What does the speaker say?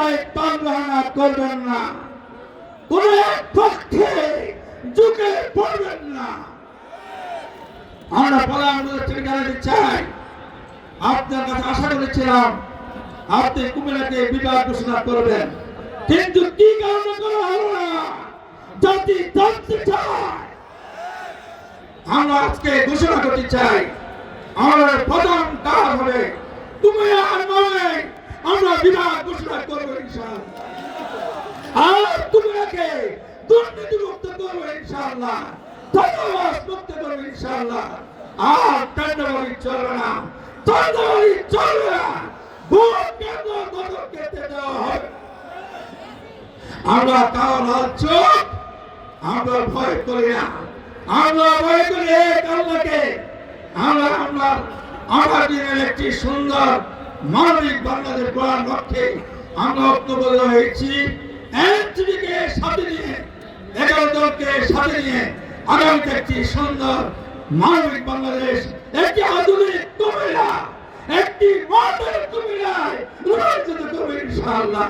জায়গায় তালবাহানা করবেন না, কোন এক পক্ষে ঝুঁকে পড়বেন না। আমরা প্রধানমন্ত্রীর জানাতে চাই, আপনার কাছে আশা করেছিলাম আপনি কুমিল্লাকে বিভাগ ঘোষণা করবেন, কিন্তু কি কারণে করা হলো না জাতি জানতে চায়। আমরা আজকে ঘোষণা করতে চাই, আমাদের প্রধান কাজ হবে কুমিল্লার নয়, আমরা বিভাগ ঘোষণা করবো ইনশাআল্লাহ। আর কুমিল্লাকে দুর্নীতিমুক্ত করবো ইনশাআল্লাহ, ধন্যবাদ মুক্ত করবো ইনশাআল্লাহ। আর টেন্ডারবাজি চলবে না, টেন্ডারবাজি চলবে না, ভোট কেন্দ্র দখল করতে দেওয়া হবে। আমরা কারো চোখ আমরা ভয় করি না, আমরা ভয় করি এক আল্লাহকে। আমরা দিনের একটি সুন্দর মানবিক বাংলাদেশ গড়ার লক্ষ্যে আমরা ঐক্যবদ্ধ হয়েছি। এনসিপিকে সাথে নিয়ে, 11 দলকে সাথে নিয়ে আগামীতে একটি সুন্দর মানবিক বাংলাদেশ, একটি আধুনিক কুমিল্লা, একটি মডেল কুমিল্লায় রূপান্তরিত করবে ইনশাআল্লাহ।